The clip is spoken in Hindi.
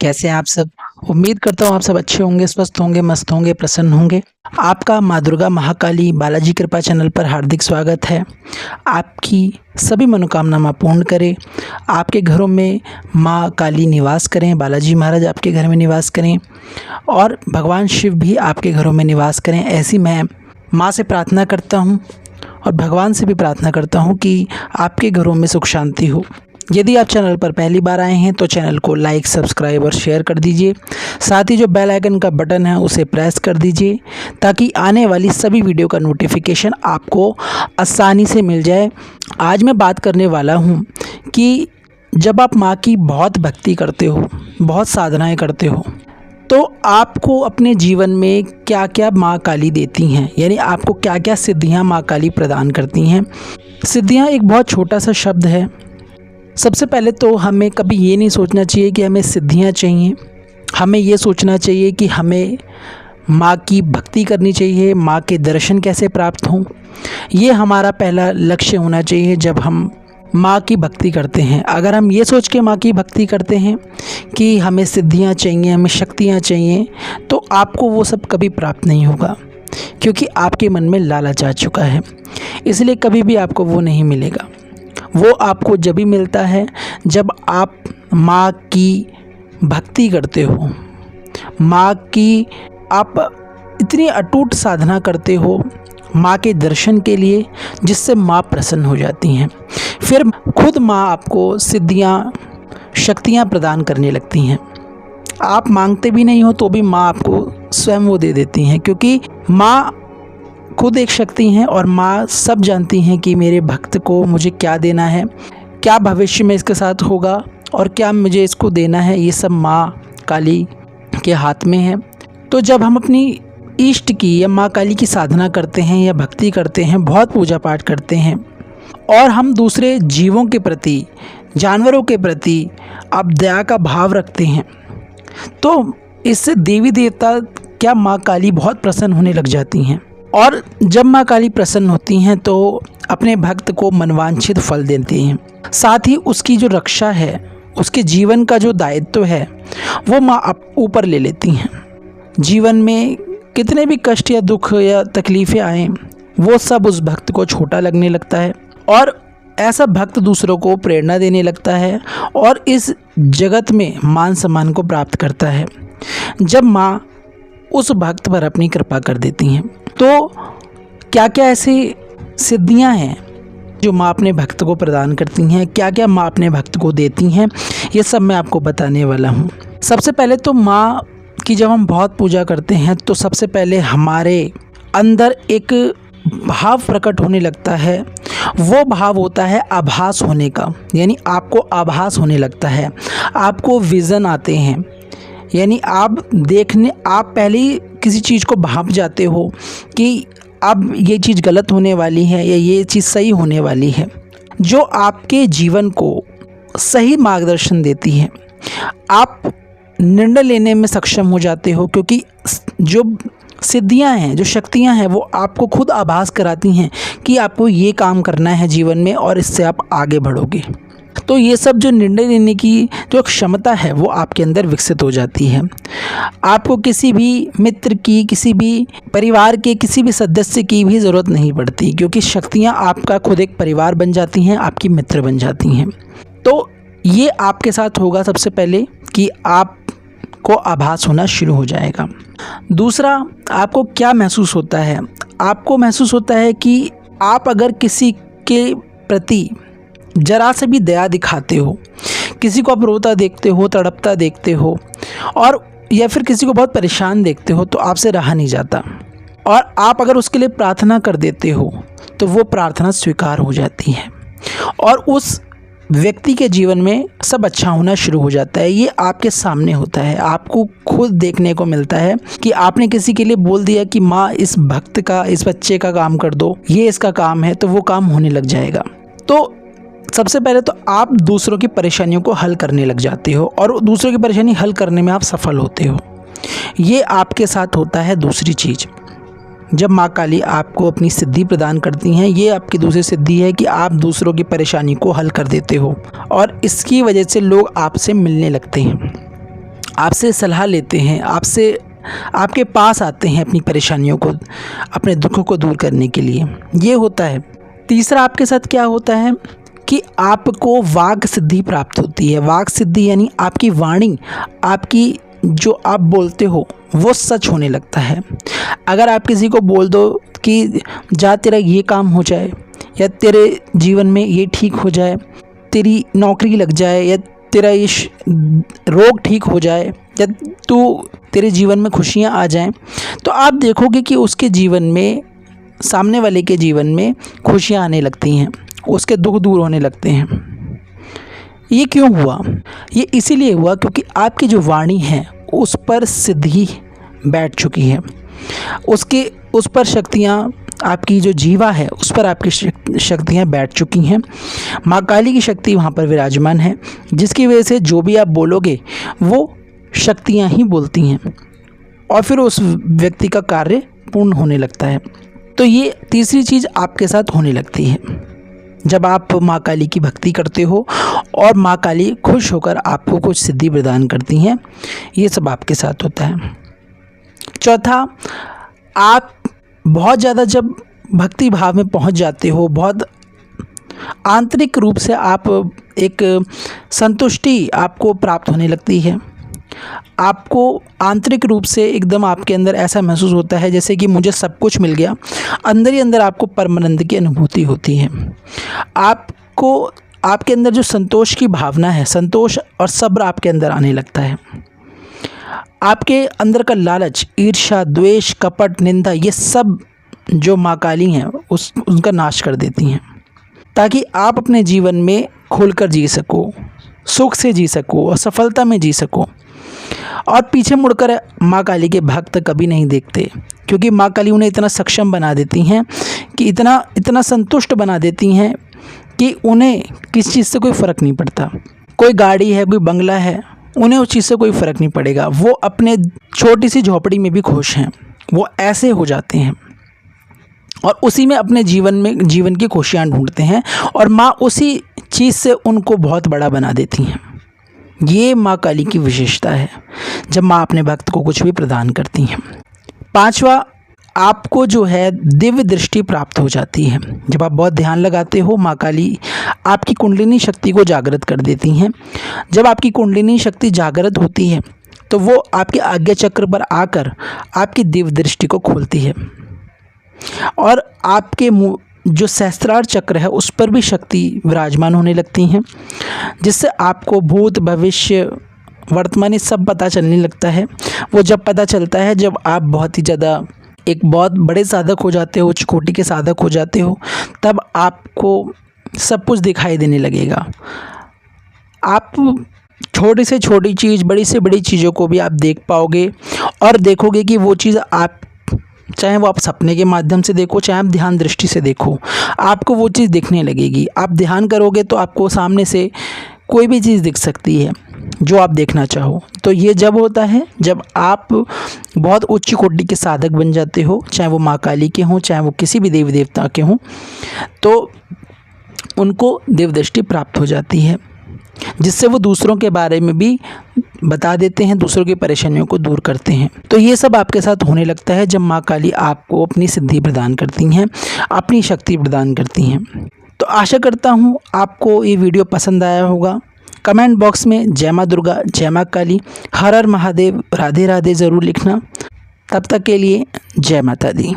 कैसे हैं आप सब। उम्मीद करता हूँ आप सब अच्छे होंगे, स्वस्थ होंगे, मस्त होंगे, प्रसन्न होंगे। आपका माँ दुर्गा महाकाली बालाजी कृपा चैनल पर हार्दिक स्वागत है। आपकी सभी मनोकामना माँ पूर्ण करे। आपके घरों में माँ काली निवास करें, बालाजी महाराज आपके घर में निवास करें और भगवान शिव भी आपके घरों में निवास करें। ऐसी मैं माँ से प्रार्थना करता हूँ और भगवान से भी प्रार्थना करता हूँ कि आपके घरों में सुख शांति हो। यदि आप चैनल पर पहली बार आए हैं तो चैनल को लाइक, सब्सक्राइब और शेयर कर दीजिए। साथ ही जो बेल आइकन का बटन है उसे प्रेस कर दीजिए ताकि आने वाली सभी वीडियो का नोटिफिकेशन आपको आसानी से मिल जाए। आज मैं बात करने वाला हूँ कि जब आप माँ की बहुत भक्ति करते हो, बहुत साधनाएँ करते हो, तो आपको अपने जीवन में क्या क्या माँ काली देती हैं, यानी आपको क्या क्या सिद्धियाँ माँ काली प्रदान करती हैं। सिद्धियाँ एक बहुत छोटा सा शब्द है। सबसे पहले तो हमें कभी ये नहीं सोचना चाहिए कि हमें सिद्धियाँ चाहिए। हमें ये सोचना चाहिए कि हमें माँ की भक्ति करनी चाहिए, माँ के दर्शन कैसे प्राप्त हों। ये हमारा पहला लक्ष्य होना चाहिए जब हम माँ की भक्ति करते हैं। अगर हम ये सोच के माँ की भक्ति करते हैं कि हमें सिद्धियाँ चाहिए, हमें शक्तियाँ चाहिए, तो आपको वो सब कभी प्राप्त नहीं होगा, क्योंकि आपके मन में लालच आ चुका है। इसलिए कभी भी आपको वो नहीं मिलेगा। वो आपको जब भी मिलता है जब आप माँ की भक्ति करते हो, माँ की आप इतनी अटूट साधना करते हो माँ के दर्शन के लिए, जिससे माँ प्रसन्न हो जाती हैं। फिर खुद माँ आपको सिद्धियाँ, शक्तियाँ प्रदान करने लगती हैं। आप मांगते भी नहीं हो तो भी माँ आपको स्वयं वो दे देती हैं, क्योंकि माँ खुद एक शक्ति हैं और माँ सब जानती हैं कि मेरे भक्त को मुझे क्या देना है, क्या भविष्य में इसके साथ होगा और क्या मुझे इसको देना है। ये सब माँ काली के हाथ में है। तो जब हम अपनी इष्ट की या माँ काली की साधना करते हैं या भक्ति करते हैं, बहुत पूजा पाठ करते हैं और हम दूसरे जीवों के प्रति, जानवरों के प्रति आप दया का भाव रखते हैं, तो इससे देवी देवता क्या माँ काली बहुत प्रसन्न होने लग जाती हैं। और जब माँ काली प्रसन्न होती हैं तो अपने भक्त को मनवांछित फल देती हैं। साथ ही उसकी जो रक्षा है, उसके जीवन का जो दायित्व है, वो माँ ऊपर ले लेती हैं। जीवन में कितने भी कष्ट या दुख या तकलीफ़ें आएँ, वो सब उस भक्त को छोटा लगने लगता है और ऐसा भक्त दूसरों को प्रेरणा देने लगता है और इस जगत में मान सम्मान को प्राप्त करता है जब माँ उस भक्त पर अपनी कृपा कर देती हैं। तो क्या क्या ऐसी सिद्धियां हैं जो माँ अपने भक्त को प्रदान करती हैं, क्या क्या माँ अपने भक्त को देती हैं, ये सब मैं आपको बताने वाला हूँ। सबसे पहले तो माँ की जब हम बहुत पूजा करते हैं तो सबसे पहले हमारे अंदर एक भाव प्रकट होने लगता है। वो भाव होता है आभास होने का, यानी आपको आभास होने लगता है, आपको विज़न आते हैं, यानी आप पहले ही किसी चीज़ को भाप जाते हो कि अब ये चीज़ गलत होने वाली है या ये चीज़ सही होने वाली है, जो आपके जीवन को सही मार्गदर्शन देती है। आप निर्णय लेने में सक्षम हो जाते हो, क्योंकि जो सिद्धियां हैं, जो शक्तियां हैं, वो आपको खुद आभास कराती हैं कि आपको ये काम करना है जीवन में और इससे आप आगे बढ़ोगे। तो ये सब जो निर्णय लेने की जो क्षमता है वो आपके अंदर विकसित हो जाती है। आपको किसी भी मित्र की, किसी भी परिवार के किसी भी सदस्य की भी ज़रूरत नहीं पड़ती, क्योंकि शक्तियाँ आपका खुद एक परिवार बन जाती हैं, आपकी मित्र बन जाती हैं। तो ये आपके साथ होगा सबसे पहले कि आपको आभास होना शुरू हो जाएगा। दूसरा, आपको क्या महसूस होता है? आपको महसूस होता है कि आप अगर किसी के प्रति जरा से भी दया दिखाते हो, किसी को आप रोता देखते हो, तड़पता देखते हो, और या फिर किसी को बहुत परेशान देखते हो, तो आपसे रहा नहीं जाता और आप अगर उसके लिए प्रार्थना कर देते हो तो वो प्रार्थना स्वीकार हो जाती है और उस व्यक्ति के जीवन में सब अच्छा होना शुरू हो जाता है। ये आपके सामने होता है, आपको खुद देखने को मिलता है कि आपने किसी के लिए बोल दिया कि माँ इस भक्त का, इस बच्चे का काम कर दो, ये इसका काम है, तो वो काम होने लग जाएगा। तो सबसे पहले तो आप दूसरों की परेशानियों को हल करने लग जाते हो और दूसरों की परेशानी हल करने में आप सफल होते हो। ये आपके साथ होता है। दूसरी चीज़, जब माँ काली आपको अपनी सिद्धि प्रदान करती हैं, ये आपकी दूसरी सिद्धि है कि आप दूसरों की परेशानी को हल कर देते हो और इसकी वजह से लोग आपसे मिलने लगते हैं। आपसे सलाह लेते हैं, आपके पास आते हैं अपनी परेशानियों को, अपने दुखों को दूर करने के लिए। ये होता है। तीसरा आपके साथ क्या होता है कि आपको वाक सिद्धि प्राप्त होती है। वाक सिद्धि यानी आपकी वाणी, आपकी जो आप बोलते हो वो सच होने लगता है। अगर आप किसी को बोल दो कि जा तेरा ये काम हो जाए, या तेरे जीवन में ये ठीक हो जाए, तेरी नौकरी लग जाए, या तेरा ये रोग ठीक हो जाए, या तेरे जीवन में खुशियाँ आ जाएं, तो आप देखोगे कि उसके जीवन में, सामने वाले के जीवन में खुशियाँ आने लगती हैं, उसके दुख दूर होने लगते हैं। ये क्यों हुआ? ये इसीलिए हुआ क्योंकि आपकी जो वाणी है उस पर सिद्धि बैठ चुकी है, उस पर शक्तियाँ, आपकी जो जीवा है उस पर आपकी शक्तियाँ बैठ चुकी हैं। माँ काली की शक्ति वहाँ पर विराजमान है, जिसकी वजह से जो भी आप बोलोगे वो शक्तियाँ ही बोलती हैं और फिर उस व्यक्ति का कार्य पूर्ण होने लगता है। तो ये तीसरी चीज़ आपके साथ होने लगती है जब आप माँ काली की भक्ति करते हो और माँ काली खुश होकर आपको कुछ सिद्धि प्रदान करती हैं। ये सब आपके साथ होता है। चौथा, आप बहुत ज़्यादा जब भक्ति भाव में पहुंच जाते हो, बहुत आंतरिक रूप से आप एक संतुष्टि आपको प्राप्त होने लगती है। आपको आंतरिक रूप से एकदम आपके अंदर ऐसा महसूस होता है जैसे कि मुझे सब कुछ मिल गया। अंदर ही अंदर आपको परमानंद की अनुभूति होती है। आपको आपके अंदर जो संतोष की भावना है, संतोष और सब्र आपके अंदर आने लगता है। आपके अंदर का लालच, ईर्ष्या, द्वेष, कपट, निंदा, ये सब जो माँ काली हैं उनका नाश कर देती हैं, ताकि आप अपने जीवन में खुलकर जी सको, सुख से जी सको और सफलता में जी सको। और पीछे मुड़कर माँ काली के भक्त कभी नहीं देखते, क्योंकि माँ काली उन्हें इतना सक्षम बना देती हैं कि इतना संतुष्ट बना देती हैं कि उन्हें किस चीज़ से कोई फ़र्क नहीं पड़ता। कोई गाड़ी है, कोई बंगला है, उन्हें उस चीज़ से कोई फ़र्क नहीं पड़ेगा। वो अपने छोटी सी झोपड़ी में भी खुश हैं। वो ऐसे हो जाते हैं और उसी में अपने जीवन की खुशियाँ ढूंढते हैं, और माँ उसी चीज़ से उनको बहुत बड़ा बना देती हैं। ये माँ काली की विशेषता है जब माँ अपने भक्त को कुछ भी प्रदान करती हैं। पांचवा, आपको जो है दिव्य दृष्टि प्राप्त हो जाती है। जब आप बहुत ध्यान लगाते हो, माँ काली आपकी कुंडलिनी शक्ति को जागृत कर देती हैं। जब आपकी कुंडलिनी शक्ति जागृत होती है तो वो आपके आज्ञा चक्र पर आकर आपकी दिव्य दृष्टि को खोलती है, और आपके जो सहस्त्रार चक्र है उस पर भी शक्ति विराजमान होने लगती हैं, जिससे आपको भूत, भविष्य, वर्तमान सब पता चलने लगता है। वो जब पता चलता है जब आप बहुत ही ज़्यादा एक बहुत बड़े साधक हो जाते हो, उच्च कोटि के साधक हो जाते हो, तब आपको सब कुछ दिखाई देने लगेगा। आप छोटी से छोटी चीज़, बड़ी से बड़ी चीज़ों को भी आप देख पाओगे, और देखोगे कि वो चीज़ आप, चाहे वो आप सपने के माध्यम से देखो, चाहे आप ध्यान दृष्टि से देखो, आपको वो चीज़ दिखने लगेगी। आप ध्यान करोगे तो आपको सामने से कोई भी चीज़ दिख सकती है जो आप देखना चाहो। तो ये जब होता है जब आप बहुत उच्च कोटि के साधक बन जाते हो, चाहे वो माँ काली के हों, चाहे वो किसी भी देवी देवता के हों, तो उनको दिव्य दृष्टि प्राप्त हो जाती है, जिससे वो दूसरों के बारे में भी बता देते हैं, दूसरों की परेशानियों को दूर करते हैं। तो ये सब आपके साथ होने लगता है जब माँ काली आपको अपनी सिद्धि प्रदान करती हैं, अपनी शक्ति प्रदान करती हैं। तो आशा करता हूँ आपको ये वीडियो पसंद आया होगा। कमेंट बॉक्स में जय माँ दुर्गा, जय माँ काली, हर हर महादेव, राधे राधे ज़रूर लिखना। तब तक के लिए जय माता दी।